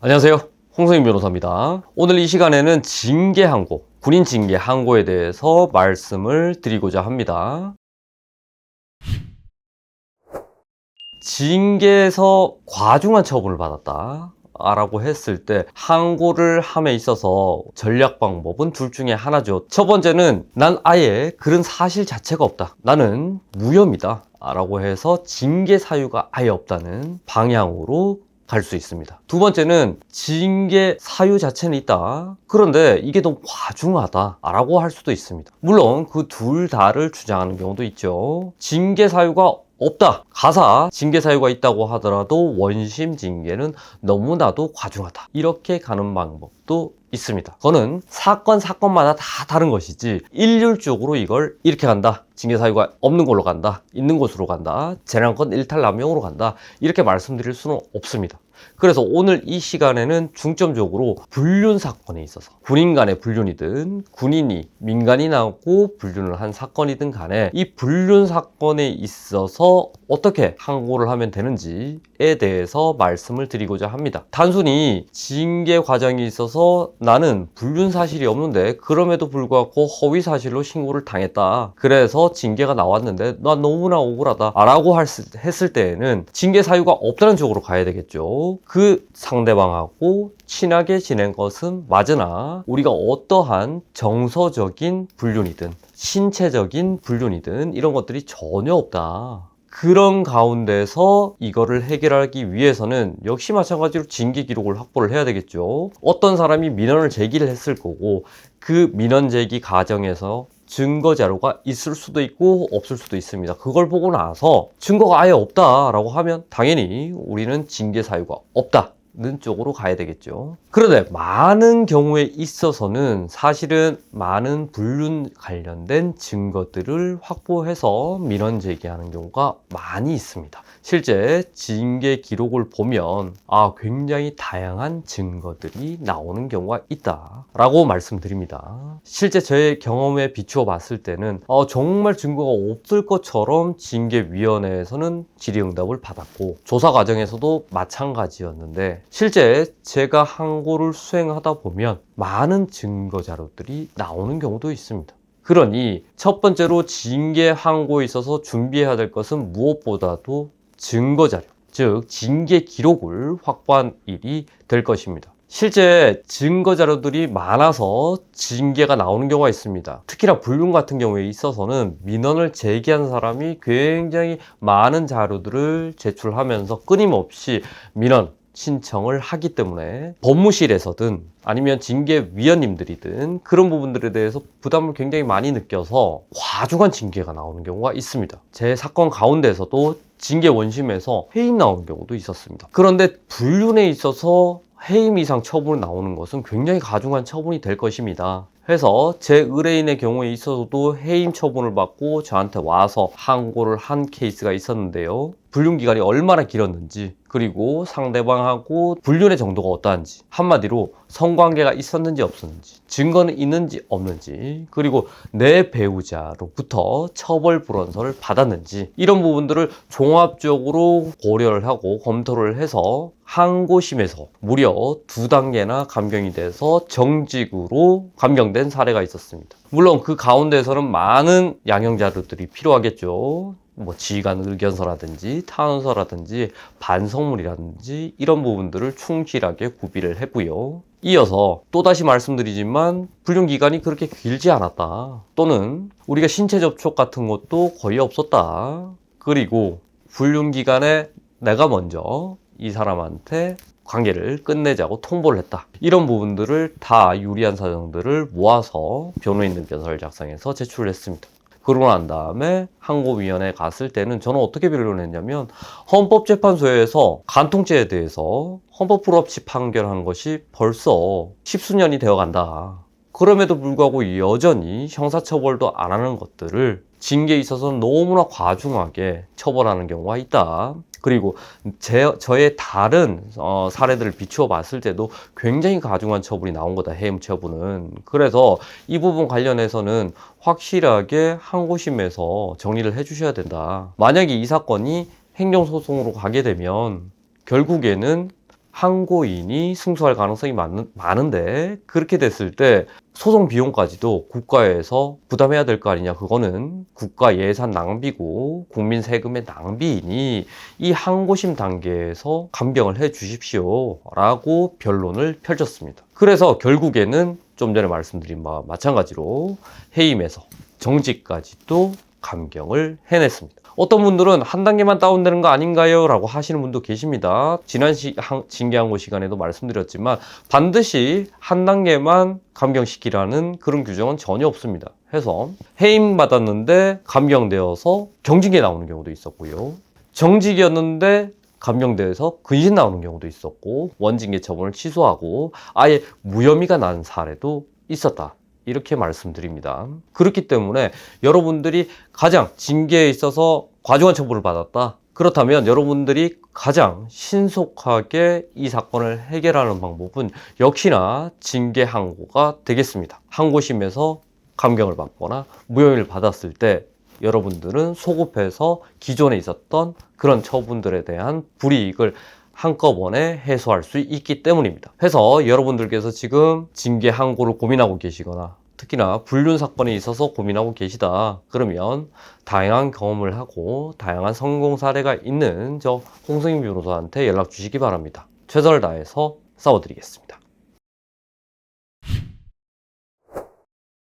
안녕하세요. 홍성인 변호사입니다. 오늘 이 시간에는 징계항고, 군인 징계항고에 대해서 말씀을 드리고자 합니다. 징계에서 과중한 처분을 받았다 라고 했을 때 항고를 함에 있어서 전략 방법은 둘 중에 하나죠. 첫 번째는 난 아예 그런 사실 자체가 없다, 나는 무혐의다 라고 해서 징계 사유가 아예 없다는 방향으로 갈 수 있습니다. 두 번째는 징계 사유 자체는 있다, 그런데 이게 너무 과중하다 라고 할 수도 있습니다. 물론 그 둘 다를 주장하는 경우도 있죠. 징계 사유가 없다, 가사 징계 사유가 있다고 하더라도 원심 징계는 너무나도 과중하다, 이렇게 가는 방법도 있습니다. 그거는 사건마다 다 다른 것이지 일률적으로 이걸 이렇게 간다, 징계 사유가 없는 걸로 간다, 있는 곳으로 간다, 재량권 일탈남용으로 간다, 이렇게 말씀드릴 수는 없습니다. 그래서 오늘 이 시간에는 중점적으로 불륜 사건에 있어서 군인 간의 불륜이든 군인이 민간인하고 불륜을 한 사건이든 간에 이 불륜 사건에 있어서 어떻게 항고를 하면 되는지에 대해서 말씀을 드리고자 합니다. 단순히 징계 과정이 있어서 나는 불륜 사실이 없는데 그럼에도 불구하고 허위 사실로 신고를 당했다, 그래서 징계가 나왔는데 난 너무나 억울하다 라고 했을 때에는 징계 사유가 없다는 쪽으로 가야 되겠죠. 그 상대방하고 친하게 지낸 것은 맞으나 우리가 어떠한 정서적인 불륜이든 신체적인 불륜이든 이런 것들이 전혀 없다, 그런 가운데서 이거를 해결하기 위해서는 역시 마찬가지로 징계 기록을 확보를 해야 되겠죠. 어떤 사람이 민원을 제기를 했을 거고 그 민원 제기 과정에서 증거 자료가 있을 수도 있고 없을 수도 있습니다. 그걸 보고 나서 증거가 아예 없다라고 하면 당연히 우리는 징계 사유가 없다는 쪽으로 가야 되겠죠. 그런데 많은 경우에 있어서는 사실은 많은 불륜 관련된 증거들을 확보해서 민원 제기하는 경우가 많이 있습니다. 실제 징계 기록을 보면 굉장히 다양한 증거들이 나오는 경우가 있다 라고 말씀드립니다. 실제 제 경험에 비추어 봤을 때는 정말 증거가 없을 것처럼 징계위원회에서는 질의응답을 받았고 조사 과정에서도 마찬가지였는데 실제 제가 항고를 수행하다 보면 많은 증거 자료들이 나오는 경우도 있습니다. 그러니 첫 번째로 징계 항고에 있어서 준비해야 될 것은 무엇보다도 증거 자료, 즉 징계 기록을 확보한 일이 될 것입니다. 실제 증거 자료들이 많아서 징계가 나오는 경우가 있습니다. 특히나 불륜 같은 경우에 있어서는 민원을 제기한 사람이 굉장히 많은 자료들을 제출하면서 끊임없이 민원 신청을 하기 때문에 법무실에서든 아니면 징계위원님들이든 그런 부분들에 대해서 부담을 굉장히 많이 느껴서 과중한 징계가 나오는 경우가 있습니다. 제 사건 가운데서도 징계 원심에서 해임 나오는 경우도 있었습니다. 그런데 불륜에 있어서 해임 이상 처분이 나오는 것은 굉장히 과중한 처분이 될 것입니다. 해서 제 의뢰인의 경우에 있어서도 해임 처분을 받고 저한테 와서 항고를 한 케이스가 있었는데요. 불륜 기간이 얼마나 길었는지, 그리고 상대방하고 불륜의 정도가 어떠한지, 한마디로 성관계가 있었는지 없었는지, 증거는 있는지 없는지, 그리고 내 배우자로부터 처벌 불원서를 받았는지, 이런 부분들을 종합적으로 고려를 하고 검토를 해서 항고심에서 무려 2단계나 감경이 돼서 정직으로 감경된 사례가 있었습니다. 물론 그 가운데에서는 많은 양형 자료들이 필요하겠죠. 지휘관 의견서라든지 탄원서라든지 반성문이라든지 이런 부분들을 충실하게 구비를 했고요. 이어서 또다시 말씀드리지만 불륜 기간이 그렇게 길지 않았다, 또는 우리가 신체 접촉 같은 것도 거의 없었다, 그리고 불륜 기간에 내가 먼저 이 사람한테 관계를 끝내자고 통보를 했다, 이런 부분들을 다 유리한 사정들을 모아서 변호인 의견서를 작성해서 제출을 했습니다. 그러고 난 다음에 항고위원회에 갔을 때는 저는 어떻게 변론을 했냐면 헌법재판소에서 간통죄에 대해서 헌법불 없이 판결한 것이 벌써 십수년이 되어 간다, 그럼에도 불구하고 여전히 형사처벌도 안 하는 것들을 징계에 있어서는 너무나 과중하게 처벌하는 경우가 있다, 그리고 저의 다른 사례들을 비추어 봤을 때도 굉장히 과중한 처분이 나온 거다, 해임 처분은. 그래서 이 부분 관련해서는 확실하게 항고심에서 정리를 해 주셔야 된다. 만약에 이 사건이 행정소송으로 가게 되면 결국에는 항고인이 승소할 가능성이 많은데 그렇게 됐을 때 소송 비용까지도 국가에서 부담해야 될 거 아니냐. 그거는 국가 예산 낭비고 국민 세금의 낭비이니 이 항고심 단계에서 감경을 해 주십시오 라고 변론을 펼쳤습니다. 그래서 결국에는 좀 전에 말씀드린 바와 마찬가지로 해임에서 정지까지도 감경을 해냈습니다. 어떤 분들은 한 단계만 다운되는 거 아닌가요? 라고 하시는 분도 계십니다. 지난 징계항고 시간에도 말씀드렸지만 반드시 한 단계만 감경시키라는 그런 규정은 전혀 없습니다. 해서 해임받았는데 감경되어서 경징계 나오는 경우도 있었고요. 정직이었는데 감경돼서 근신 나오는 경우도 있었고 원징계 처분을 취소하고 아예 무혐의가 난 사례도 있었다. 이렇게 말씀드립니다. 그렇기 때문에 여러분들이 가장 징계에 있어서 과중한 처벌을 받았다. 그렇다면 여러분들이 가장 신속하게 이 사건을 해결하는 방법은 역시나 징계 항고가 되겠습니다. 항고심에서 감경을 받거나 무혐의를 받았을 때 여러분들은 소급해서 기존에 있었던 그런 처분들에 대한 불이익을 한꺼번에 해소할 수 있기 때문입니다. 해서 여러분들께서 지금 징계 항고를 고민하고 계시거나 특히나 불륜 사건에 있어서 고민하고 계시다. 그러면 다양한 경험을 하고 다양한 성공 사례가 있는 저 홍승인 변호사한테 연락 주시기 바랍니다. 최선을 다해서 싸워드리겠습니다.